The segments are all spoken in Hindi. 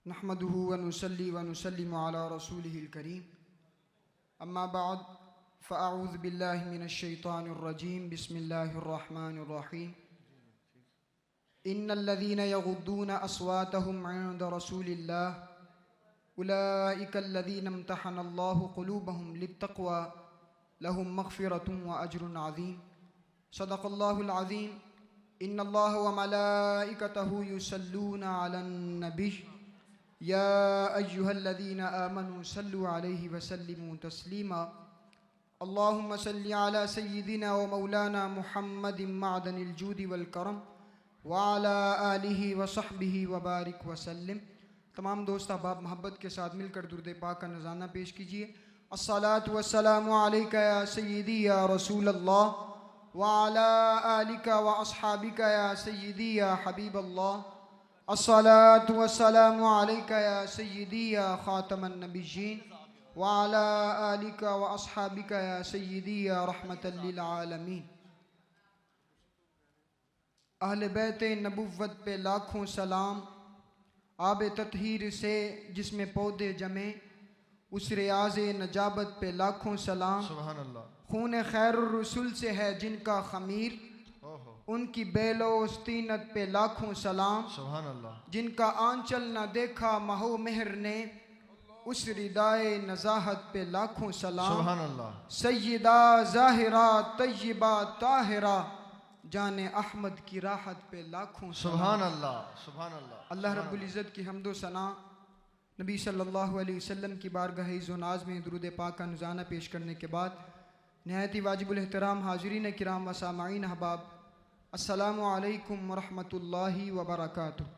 नहमदुहु व नुसल्ली व नुसल्लिमु अला रसूलिहिल करीम। अम्मा बाद फ़अऊज़ु बिल्लाहि मिनश शैतानिर रजीम। बिस्मिल्लाहिर रहमानिर रहीम। इन्नल्लज़ीना यग़ुद्दूना अस्वातहुम इंद रसूलिल्लाह उलाइकल्लज़ीना इम्तहनल्लाहु क़ुलूबहुम लित्तक़वा लहुम मग़फ़िरतुन व अज्रुन अज़ीम। सदक़ल्लाहुल अज़ीम। इन्नल्लाह व मलाइकतहु युसल्लूना अलन नबी या अय्युहल्लज़ीना आमनू सल्लु अलैहि व सल्लिमू तस्लीमा। अल्लाहुम्मा सल्लि अला सय्यिदिना व मौलाना मुहम्मदिन मअदनिल जूदि वल करम व अला आलिहि व सहबिहि व बारिक व सल्लिम। तमाम दोस्त अहबाब मोहब्बत के साथ मिलकर दुरूद पाक का नज़ाना पेश कीजिए। अस्सलातु वस्सलामु अलैका या सय्यिदी या रसूल अल्लाह व अला आलिका व अस्हाबिका या सय्यिदी या हबीब अल्लाह। अस्सलातु वस्सलामु अलैका या सय्यिदी या खातमन नबिय्यीन व अला आलिका व अस्हाबिका या सय्यिदी या रहमतल लिल आलमीन। अहले बैत नबुव्वत पे लाखों सलाम। आब तत्हीर से जिसमें पौधे जमे उस रियाज़ नजाबत पे लाखों सलाम। सुभान अल्लाह। खून खैरुर रसूल से है जिनका खमीर, उनकी बेलो उस्तीनत पे लाखों सलाम। सुभान अल्लाह। जिनका आंचल न देखा महो मेहर ने उस रिदाए नज़ाहत पे लाखों सलाम। सुभान अल्लाह। सय्यदा ज़ाहिरा तय्यबा ताहिरा जाने अहमद की राहत पे लाखों सुभान अल्लाह। सुभान अल्लाह। अल्लाह रब्बुल इज़्ज़त की हम्दो सना नबी सल्लल्लाहु अलैहि वसल्लम की बारगाह इज़्ज़ो नाज़ में दुरूद पाक का नज़ाना पेश करने के बाद नहायत वाजिबुल एहतराम हाज़रीन किराम व सामाईन अहबाब, अस्सलामु अलैकुम व रहमतुल्लाहि व बरकातुहू।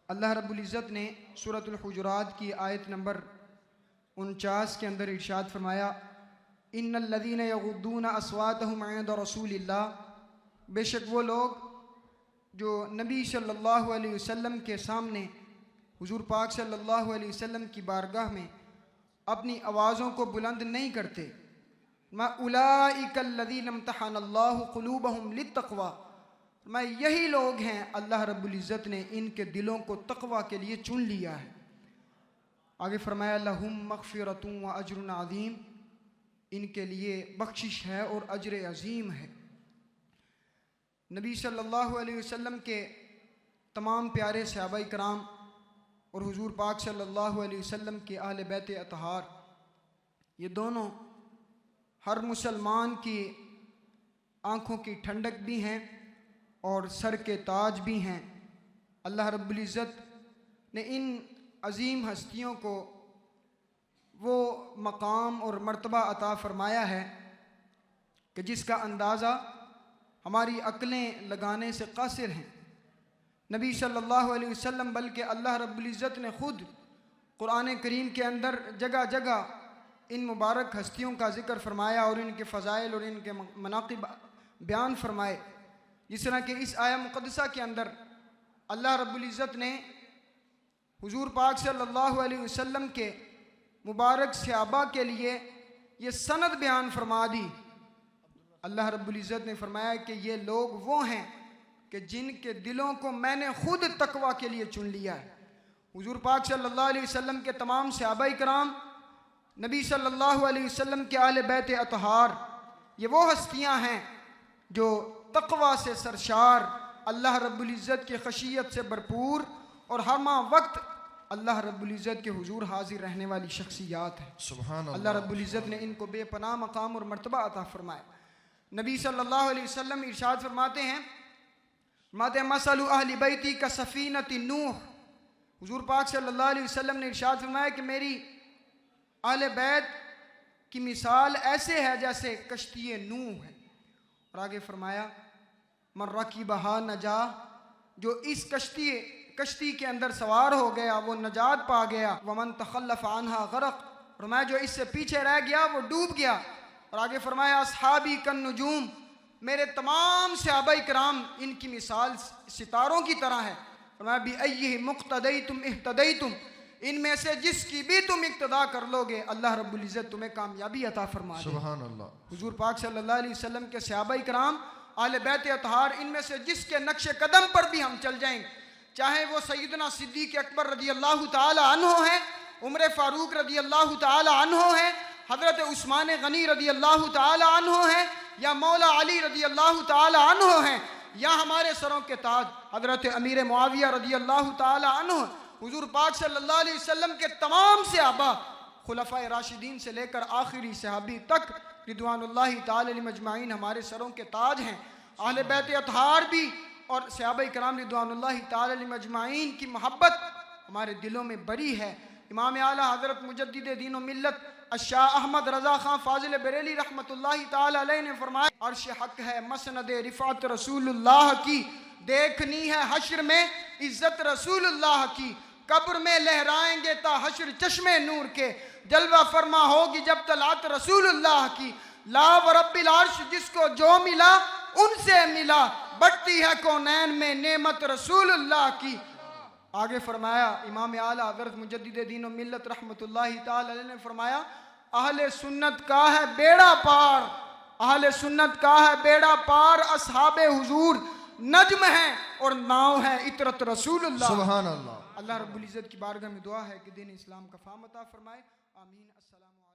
अल्लाह रब्बुल इज़्ज़त ने सूरतुल हुजुरात की आयत नंबर 49 के अंदर इरशाद फरमाया, इन्नल्लज़ीना यग़ुद्दूना अस्वातहुम इंद रसूलिल्लाह, बेशक वो लोग जो नबी सल्लल्लाहु अलैहि वसल्लम के सामने हुजूर पाक सल्लल्लाहु अलैहि वसल्लम की बारगाह में अपनी आवाज़ों को बुलंद नहीं करते। मा उलाइकल्लज़ीना इम्तहनल्लाहु क़ुलूबहुम लित्तक़वा, मैं यही लोग हैं अल्लाह रब्बुल इज़्ज़त ने इनके दिलों को तक़वा के लिए चुन लिया है। आगे फरमाया लहुम मग़फ़िरतुन व अज्रुन अज़ीम, इनके लिए बख्शिश है और अज्र अज़ीम है। नबी सल्लल्लाहु अलैहि वसल्लम के तमाम प्यारे सहाबा इकराम और हुजूर पाक सल्लल्लाहु अलैहि वसल्लम के अहले बैत अतहार, ये दोनों हर मुसलमान की आँखों की ठंडक भी हैं और सर के ताज भी हैं। अल्लाह रब्बुल इज़्ज़त ने इन अज़ीम हस्तियों को वो मकाम और मर्तबा अता फ़रमाया है कि जिसका अंदाज़ा हमारी अक्लें लगाने से कासिर हैं। नबी सल्लल्लाहु अलैहि वसल्लम बल्कि अल्लाह रब्बुल इज़्ज़त ने ख़ुद कुरान करीम के अंदर जगह जगह इन मुबारक हस्तियों का ज़िक्र फरमाया और इनके फ़ज़ाइल और इनके मनाक़िब बयान फरमाए। जिस तरह कि इस आया मुक़द्दसा के अंदर अल्लाह रब्बुल इज़्ज़त ने हुजूर पाक सल्लल्लाहु अलैहि वसल्लम के मुबारक सहाबा के लिए ये सनद बयान फरमा दी। अल्लाह रब्बुल इज़्ज़त ने फरमाया कि ये लोग वो हैं कि जिनके दिलों को मैंने खुद तकवा के लिए चुन लिया है। हुजूर पाक सल्लल्लाहु अलैहि वसल्लम के तमाम सहाबा इकराम, नबी सल्लल्लाहु अलैहि वसल्लम के आले बैत अतहार, ये वो हस्तियां हैं जो तकवा से सरशार, अल्लाह रब्बुल इज़्ज़त की खशियत से भरपूर और हर वक्त अल्लाह रब्बुल इज़्ज़त के हुजूर हाजिर रहने वाली शख्सियात है। सुभान अल्लाह। अल्लाह रब्बुल इज़्ज़त ने इनको बेपनाह मकाम और मर्तबा अता फरमाया। नबी सल्लल्लाहु अलैहि वसल्लम इरशाद फरमाते हैं, मसलु अहली बैती का सफ़ीनति नूह। हुजूर पाक सल्लल्लाहु अलैहि वसल्लम ने इरशाद फरमाया कि मेरी अहले बैत की मिसाल ऐसे है जैसे कश्ती नूह है। और आगे फरमाया मन रकीबहा नजा, जो इस कश्ती के अंदर सवार हो गया वो नजात पा गया। वमन तखल्लफ अन्हा गरक, फरमाया जो इससे पीछे रह गया वो डूब गया। और आगे फरमाया अस्हाबी कन नुजूम, मेरे तमाम सहाबा इकराम इनकी मिसाल सितारों की तरह है। फरमाया बि अय्यिहि मुक़्तदैतुम इह्तदैतुम, इनमें से जिसकी भी तुम इक्तदा कर लोगे अल्लाह रब्बुल इज़्ज़त तुम्हें कामयाबी अता फरमा देगा। सुभान अल्लाह। हुजूर पाक सल्लल्लाहु अलैहि वसल्लम के सहाबा इकराम, आले बैत अतहार, इनमें से जिसके नक्शे कदम पर भी हम चल जाएंगे, चाहे वो सैयदना सिद्दीक अकबर रदी अल्लाह ताला अन्हो हैं, उमर फारूक रदी अल्लाह ताला अन्हो हैं, हज़रत उस्मान गनी रदी अल्लाह ताला अन्हो हैं, या मौला अली रदी अल्लाह ताला अन्हो हैं, या हमारे सरों के ताज हज़रत अमीर मुआविया रदी अल्लाह ताला अन्हो, हुजूर पाक सल्लल्लाहु अलैहि वसल्लम के तमाम सहाबा खुलफाए राशिदीन से लेकर आखिरी सहाबी तक रिदवानुल्लाहि ताला अलैहिम अजमाइन हमारे सरों के ताज हैं। अहले बैत अतहार भी और सहाबाए किराम रिदवानुल्लाहि ताला अलैहिम अजमाइन की मोहब्बत हमारे दिलों में बरी है। इमाम आला हज़रत मुजद्दिद दीन व मिल्लत शाह अहमद रज़ा खां फाजिल बरेली रहमतुल्लाहि ताला अलैह ने फरमाया, अर्श हक है मसनद रिफ़ात रसूलुल्लाह की, देखनी है हश्र में इज्जत रसूलुल्लाह की, कब्र में लहराएंगे ता हश्र चश्मे नूर के, जलवा फरमा होगी जब तलात रसूलुल्लाह की, ला व रब्बिल अर्श जिसको जो मिला उनसे मिला, बढ़ती है कौनैन में नेमत रसूलुल्लाह की। आगे फरमाया इमाम आला हज़रत मुजद्दिद दीन व मिल्लत रहमतुल्लाहि ताला अलैह ने फरमाया, अहले सुन्नत का है बेड़ा पार, अहले सुन्नत का है बेड़ा पार, असहाबे हुजूर नज्म है और नाव है इतरत रसूलुल्लाह। सुभान अल्लाह। अल्लाह रब्बुल इज़्ज़त की बारगाह में दुआ है कि दीन इस्लाम का फ़ाहम अता फरमाए। आमीन। अस्सलाम।